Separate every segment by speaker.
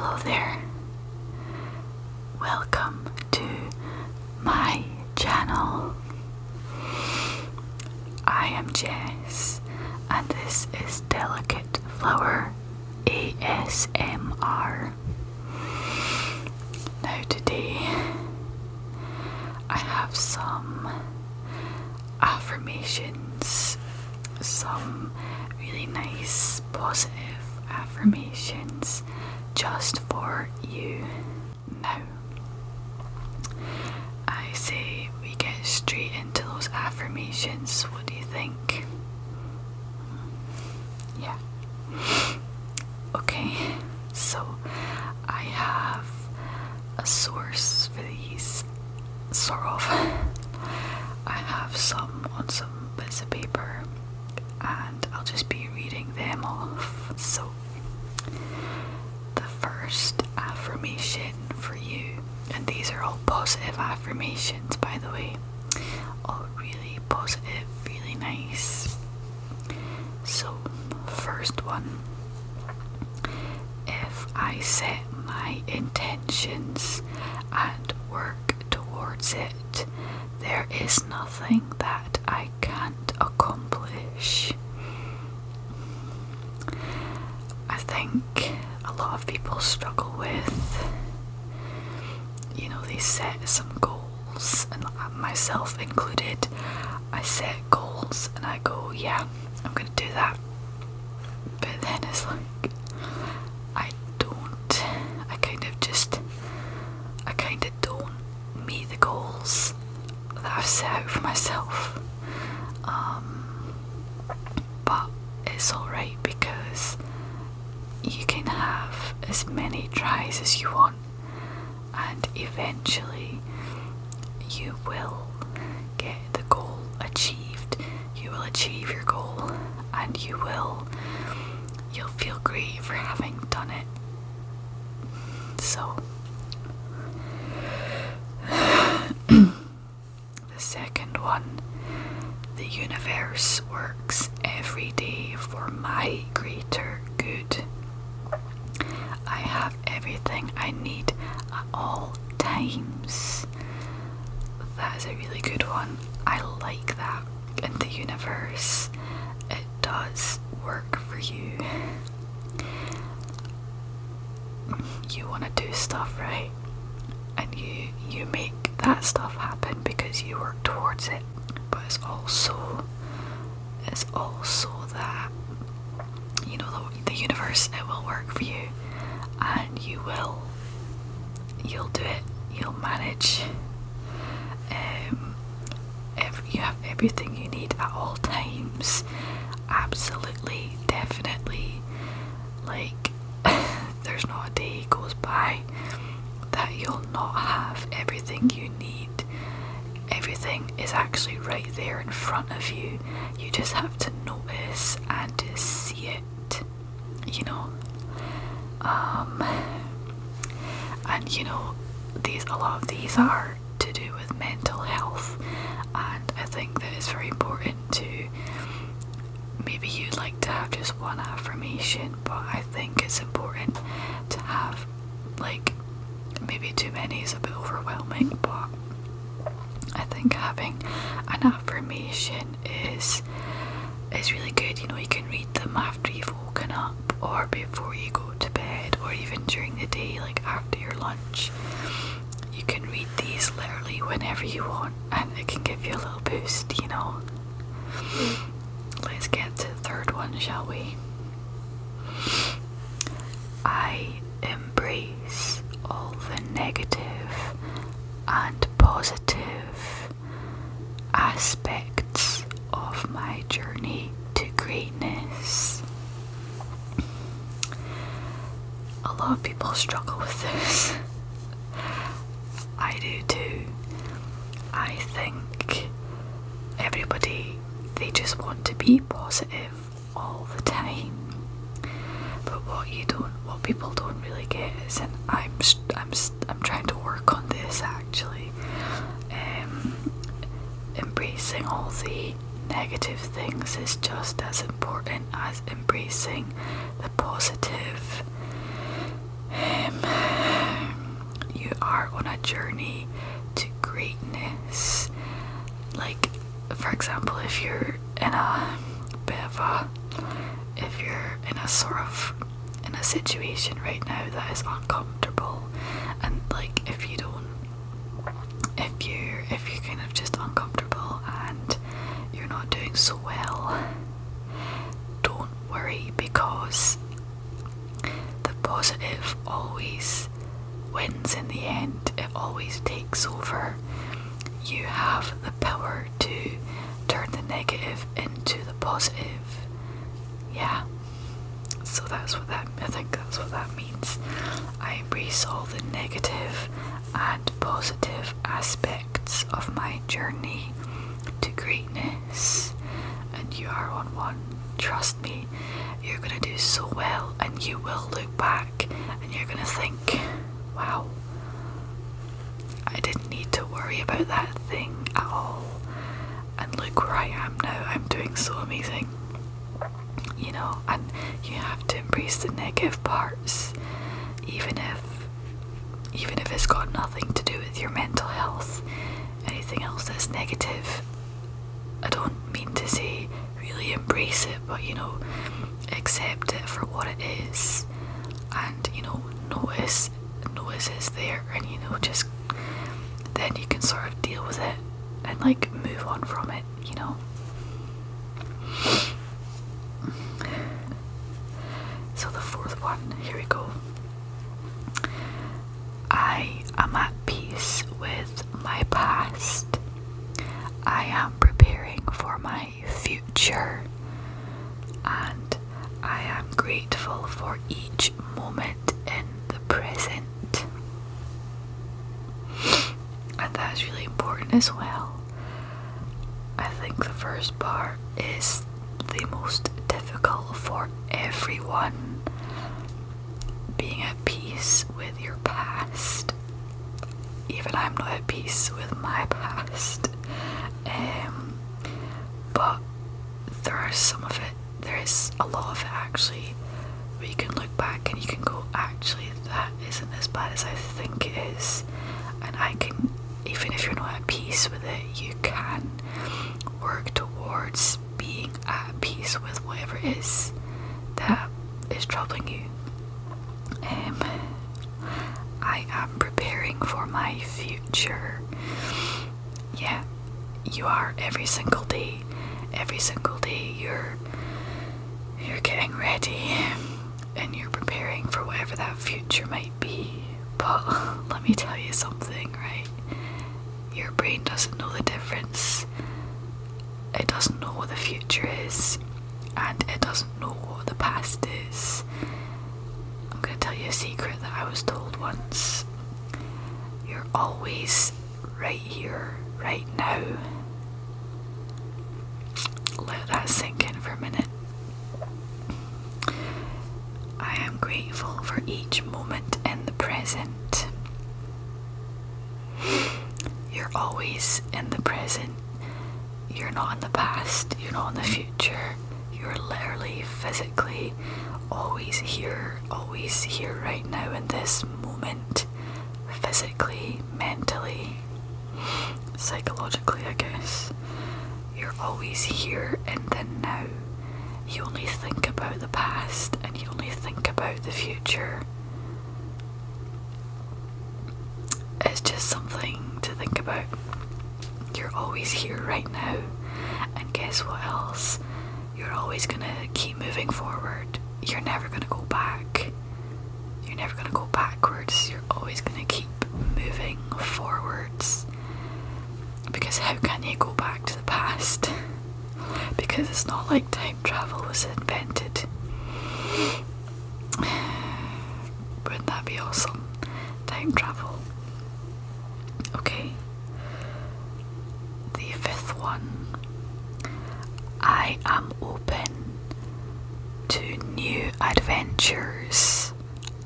Speaker 1: Hello there. Welcome to my channel. I am Jess and this is Delicate Flower ASMR. Now today I have some affirmations, some really nice positive affirmations just for you. Now I say we get straight into those affirmations. What do you think? Yeah. Okay, so I have a source for these, sort of. I have some on some bits of paper and I'll just be reading them off. So the first affirmation for you, and these are all positive affirmations by the way, all really positive, really nice. So first one: if I set my intentions and work towards it, there is nothing that I can't accomplish. I think a lot of people struggle with, you know, they set some goals, and myself included. I set goals and I go, yeah, I'm gonna do that, but then it's like I kind of don't meet the goals that I've set out for myself. But it's alright because you can have as many tries as you want, and eventually you will get the goal achieved. You will achieve your goal and you'll feel great for having done it. So the second one: the universe works every day for my greater good. I have everything I need at all times. That is a really good one. I like that. In the universe, it does work for you. You want to do stuff, right? And you make that stuff happen because you work towards it. But it's also that, you know, the universe, it will work for you, and you'll do it. You'll manage. You have everything you need at all times. Absolutely, definitely. Like, there's not a day goes by that you'll not have everything you need. Everything is actually right there in front of you. You just have to notice and to see it, you know. And you know, a lot of these are to do with mental health, and I think that it's very important to, maybe you'd like to have just one affirmation, but I think it's important to have, like, maybe too many is a bit overwhelming, but I think having an affirmation is really good. You know, you can read them after you've woken up, or before you go to bed, or even during the day, like after your lunch. You can read these literally whenever you want, and it can give you a little boost, you know. Let's get to the third one, shall we? I embrace all the negative and positive aspects of my journey to greatness. A lot of people struggle with this. I do too. I think everybody, they just want to be positive all the time. But what people don't really get is, and I'm trying to work on this actually, embracing all the negative things is just as important as embracing the positive. are on a journey to greatness. Like, for example, if you're in a bit of a, if you're in a sort of, in a situation right now that is uncomfortable, and like if you're kind of just uncomfortable and you're not doing so well, don't worry, because the positive always wins in the end. It always takes over. You have the power to turn the negative into the positive. Yeah. So that's what that, I think that's what that means. I embrace all the negative and positive aspects of my journey to greatness. And you are on one. Trust me, you're gonna do so well, and you will look back and you're gonna think, wow, I didn't need to worry about that thing at all. And look where I am now. I'm doing so amazing. You know, and you have to embrace the negative parts, even if it's got nothing to do with your mental health. Anything else that's negative, I don't mean to say really embrace it, but you know, accept it for what it is, and you know, notice it's there, and you know, just then you can sort of deal with it and like move on from it, you know. So the fourth one, here we go. I am at peace with my past. I am preparing for my future, and I am grateful for each moment in the present. And that's really important as well. I think the first part is the most difficult for everyone. Being at peace with your past. Even I'm not at peace with my past. But there is a lot of it actually, where you can look back and you can go, actually that isn't as bad as I think it is. And I can, even if you're not at peace with it, you can work towards being at peace with whatever it is that is troubling you. I am preparing for my future. Yeah, you are every single day. Every single day you're getting ready and you're preparing for whatever that future might be. But let me tell you something, right? Your brain doesn't know the difference. It doesn't know what the future is, and it doesn't know what the past is. I'm going to tell you a secret that I was told once. You're always right here, right now. Let that sink in for a minute. I am grateful for each moment in the present. You're always in the present. You're not in the past, you're not in the future. You're literally, physically, always here right now in this moment. Physically, mentally, psychologically, I guess. You're always here in the now. You only think about the past and you only think about the future. It's just something to think about. You're always here right now, and guess what else? You're always gonna keep moving forward. You're never gonna go back. You're never gonna go backwards. You're always gonna keep moving forwards. Because how can you go back to the past? Because it's not like time travel was invented. Wouldn't that be awesome? Time travel. Okay. The fifth one. I am open to new adventures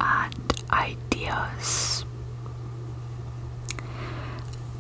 Speaker 1: and ideas.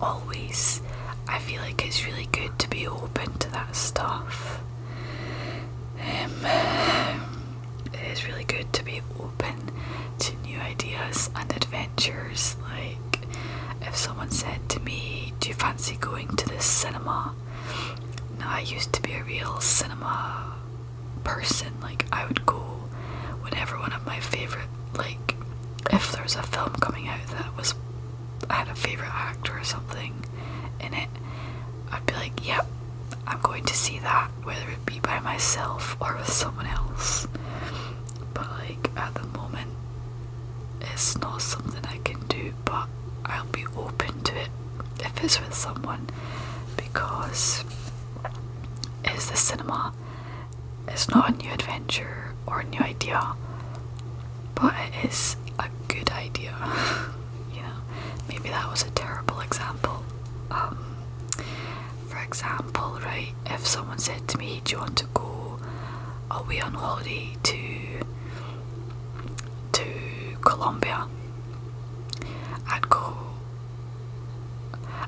Speaker 1: Always. I feel like it's really good to be open to that stuff. It is really good to be open to new ideas and adventures. Like, if someone said to me, do you fancy going to the cinema? Now, I used to be a real cinema person. Like, I would go whenever one of my favourite, like, if there's a film coming out that was, I had a favourite actor or something in it, I'd be like, yep, I'm going to see that, whether it be by myself or with someone else. But like, at the moment, it's not something I can do, but I'll be open to it if it's with someone, because it's the cinema. It's not a new adventure or a new idea, but it is a good idea. You know, maybe that was a terrible example. For example, right, if someone said to me, do you want to go away on holiday to Colombia, I'd go,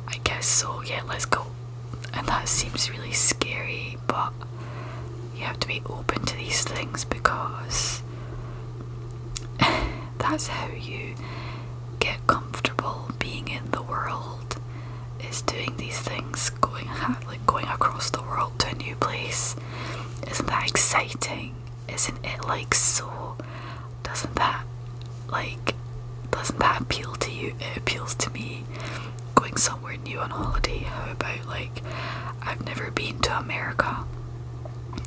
Speaker 1: I guess so, yeah, let's go. And that seems really scary, but you have to be open to these things, because that's how you get comfortable being in the world, is doing these things, going across the world to a new place. Isn't that exciting? Isn't it like so? Doesn't that appeal to you? It appeals to me. Going somewhere new on holiday. How about, like, I've never been to America.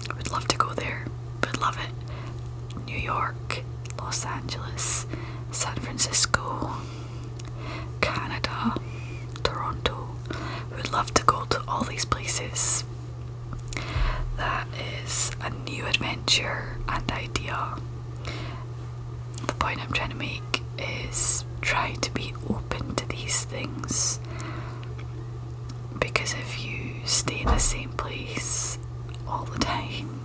Speaker 1: I would love to go there. Would love it. New York, Los Angeles, San Francisco, Canada, Toronto. Would love to go to all these places. That is a new adventure and idea. The point I'm trying to make is try to be open to these things, because if you stay in the same place all the time,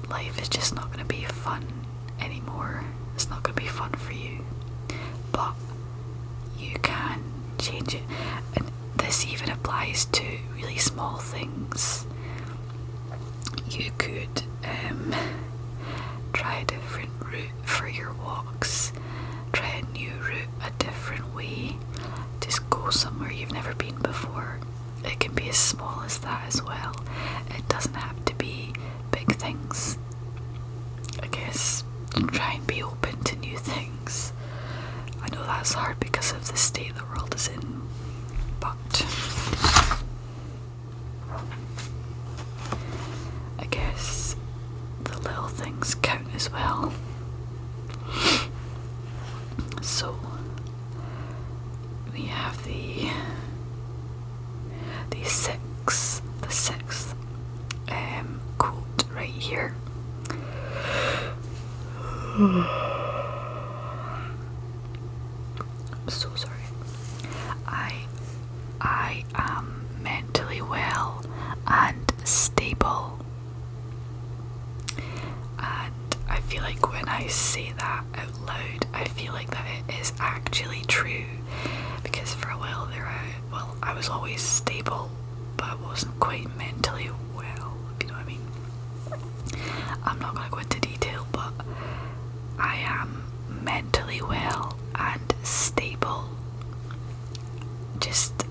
Speaker 1: life is just not going to be fun anymore. It's not going to be fun for you, but you can change it. And this even applies to really small things. You could try a different route for your walks, try a new route, a different way, just go somewhere you've never been before. It can be as small as that as well. It doesn't have to be big things. I guess try and be open to new things. I know that's hard because of the state the world is in, but I guess the little things count as well. So we have the sixth quote right here. I'm so sorry. I am mentally well and stable. And I feel like when I say that out loud, I feel like that it is actually true. Because for a while there, I was always stable, but I wasn't quite mentally well, if you know what I mean. I'm not going to go into detail, but I am mentally well and stable. Just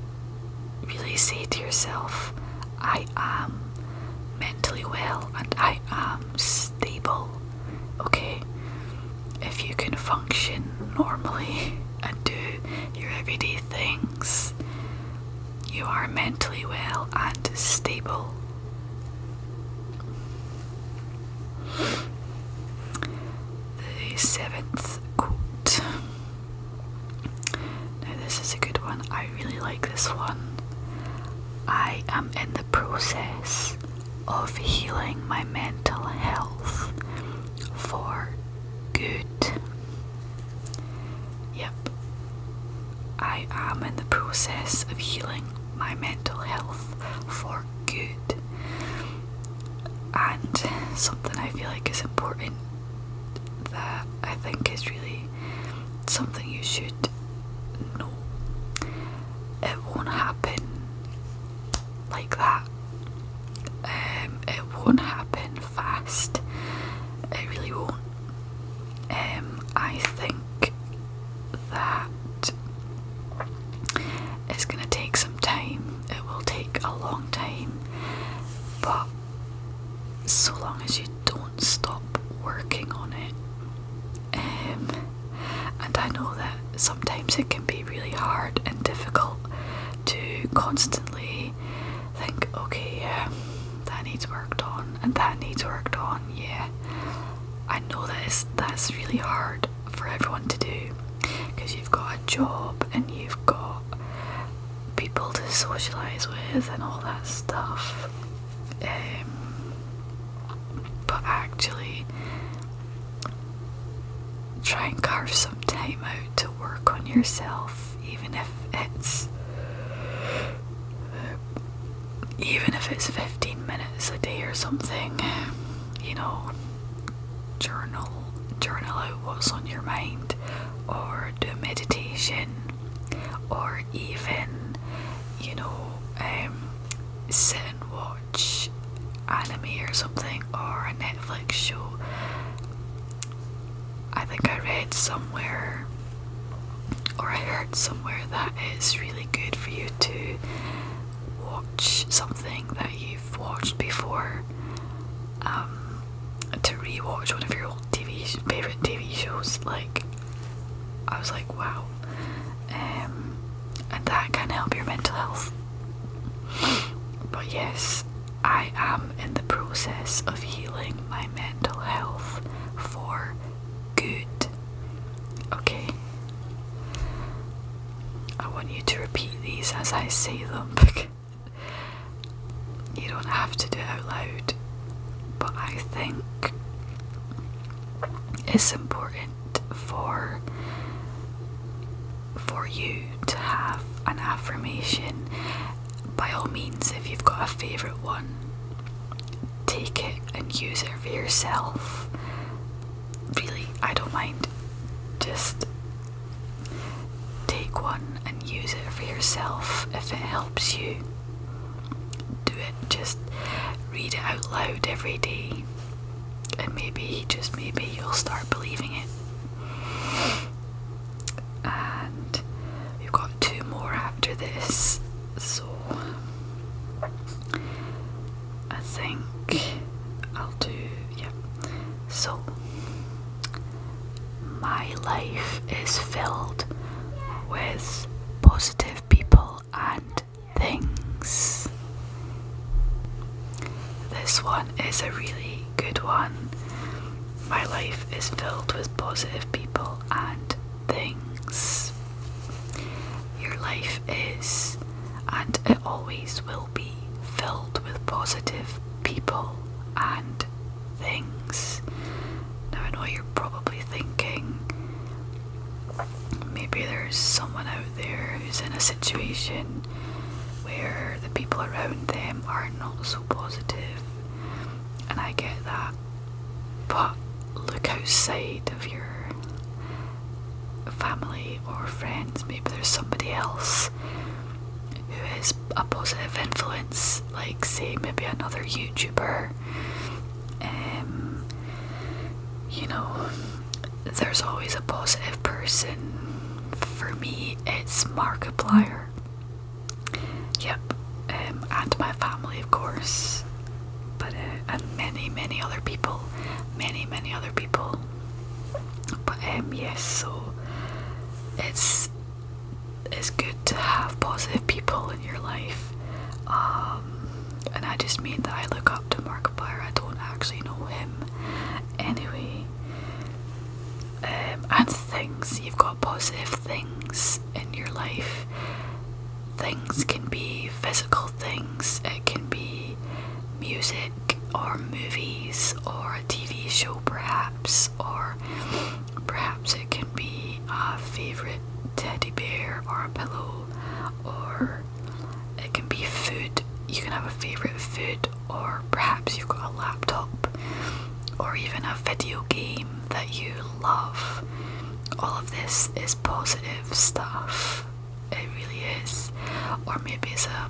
Speaker 1: really say to yourself, I am mentally well and I am stable. Okay? If you can function normally and do your everyday things, you are mentally well and stable. The seventh quote. Now this is a good one. I really like this one. I am in the process of healing my mental health for good. Yep. I am in the process of healing my mental health for good. And something I feel like is important, that I think is really something you should know. It won't happen like that. It won't happen fast. It really won't. I think that sometimes it can be really hard and difficult to constantly think, okay, yeah, that needs worked on and that needs worked on. Yeah, I know that's really hard for everyone to do, because you've got a job and you've got people to socialise with and all that stuff. But actually try and carve some time out to work on yourself, even if it's 15 minutes a day or something. You know, journal out what's on your mind, or do a meditation, or even, you know, sit and watch anime or something, or a Netflix show. I think I read somewhere, or I heard somewhere, that it's really good for you to watch something that you've watched before, to rewatch one of your old favourite TV shows. Like, I was like, wow, and that can help your mental health. But yes, I am in the process of healing my mental health for good. Okay, I want you to repeat these as I say them, because you don't have to do it out loud, but I think it's important for you to have an affirmation. By all means, if you've got a favourite one, take it and use it for yourself. Really, I don't mind. Just take one and use it for yourself. If it helps you, do it. Just read it out loud every day, and maybe, just maybe, you'll start believing it. And we've got 2 more after this, so I think I'll do, yeah. So, my life is filled with positive people and things. This one is a really good one. My life is filled with positive people and things. Your life is, and it always will be, filled with positive people and things. Now, I know you're probably thinking, maybe there's someone out there who's in a situation where the people around them are not so positive, and I get that, but look outside of your family or friends. Maybe there's somebody else who is a positive influence, like, say, maybe another YouTuber. You know, there's always a positive person. For me, it's Markiplier. Yep, and my family, of course, but and many other people, many other people. But yes, so it's good to have positive people in your life. And I just mean that I look up to Markiplier. I don't actually know him anyway. And things, you've got positive things in your life. Things can be physical things, it can be music or movies or a TV show perhaps, or perhaps it can be a favourite teddy bear or a pillow, or it can be food. You can have a favourite food, or perhaps you've got a laptop, or even a video game that you love. All of this is positive stuff. It really is. Or maybe it's a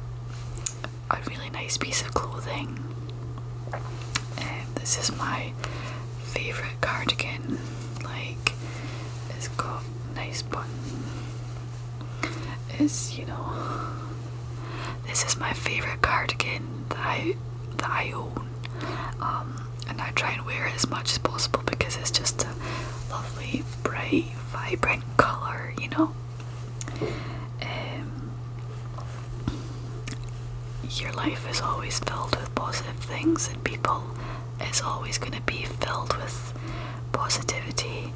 Speaker 1: really nice piece of clothing. This is my favourite cardigan. Like, it's got nice button. It's, you know, this is my favourite cardigan that I own. And I try and wear it as much as possible because it's just a lovely, bright, vibrant colour, you know. things and people is always going to be filled with positivity.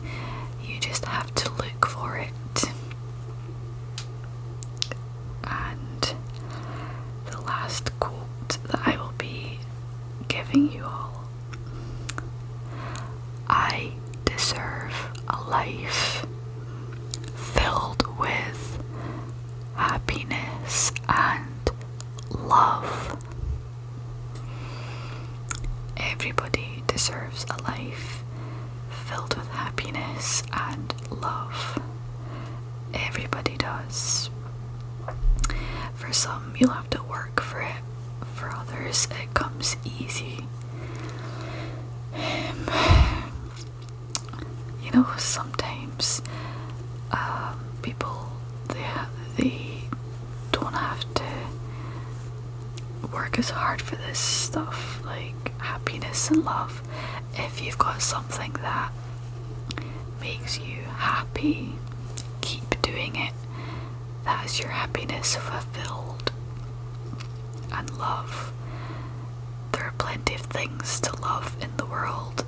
Speaker 1: You just have to look for it. And the last quote that I will be giving you all: I deserve a life filled with happiness and love. Everybody deserves a life filled with happiness and love. Everybody does. For some, you'll have to work for it. For others, it comes easy. You know, sometimes people, they don't have to work as hard for this stuff, like happiness and love. If you've got something that makes you happy, keep doing it. That is your happiness fulfilled. And love. There are plenty of things to love in the world,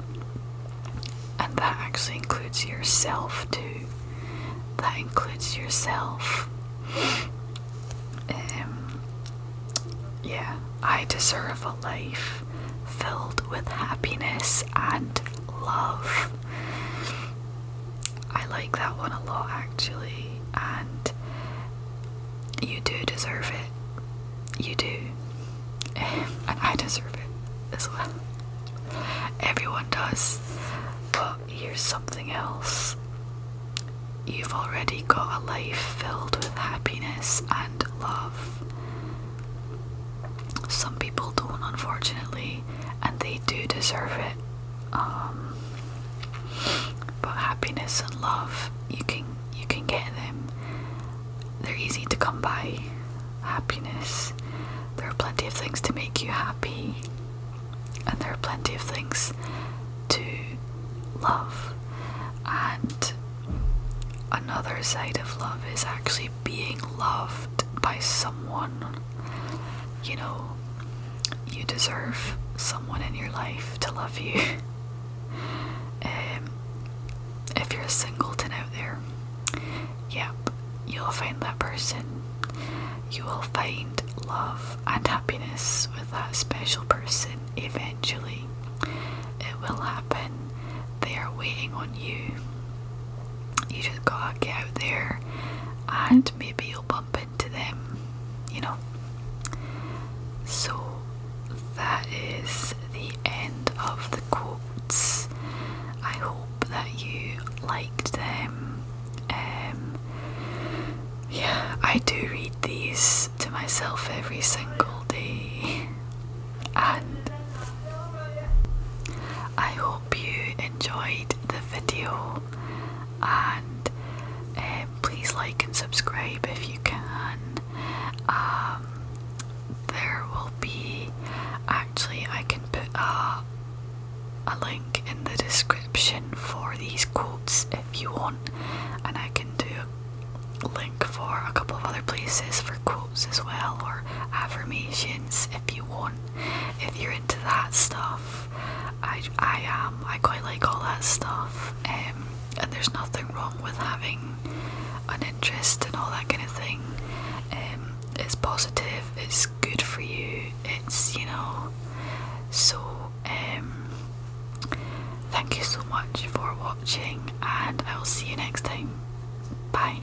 Speaker 1: and that actually includes yourself too. That includes yourself. Yeah, I deserve a life filled with happiness and love. I like that one a lot, actually, and you do deserve it. You do. And I deserve it as well. Everyone does. But here's something else. You've already got a life filled with happiness and love. Some people don't, unfortunately, and they do deserve it. But happiness and love, you can get them. They're easy to come by. Happiness. There are plenty of things to make you happy, and there are plenty of things to love. And another side of love is actually being loved by someone. You know, you deserve someone in your life to love you. If you're a singleton out there, yep, you'll find that person. You will find love and happiness with that special person eventually. It will happen. They are waiting on you. You just gotta get out there, and maybe you'll bump into them, you know. So that is the end of the quotes. I hope that you liked them. Yeah, I do read these to myself every single day, and I hope you enjoyed the video, and please like and subscribe if you can. There will be, actually I can put a link in the description for these quotes if you want, and I can do a link for a couple of other places for quotes as well, or affirmations if you want. If you're into that stuff, I quite like all that stuff, and there's nothing wrong with having an interest and all that kind of thing. It's positive, it's good for you, it's, you know, so thank you so much for watching, and I will see you next time. Bye.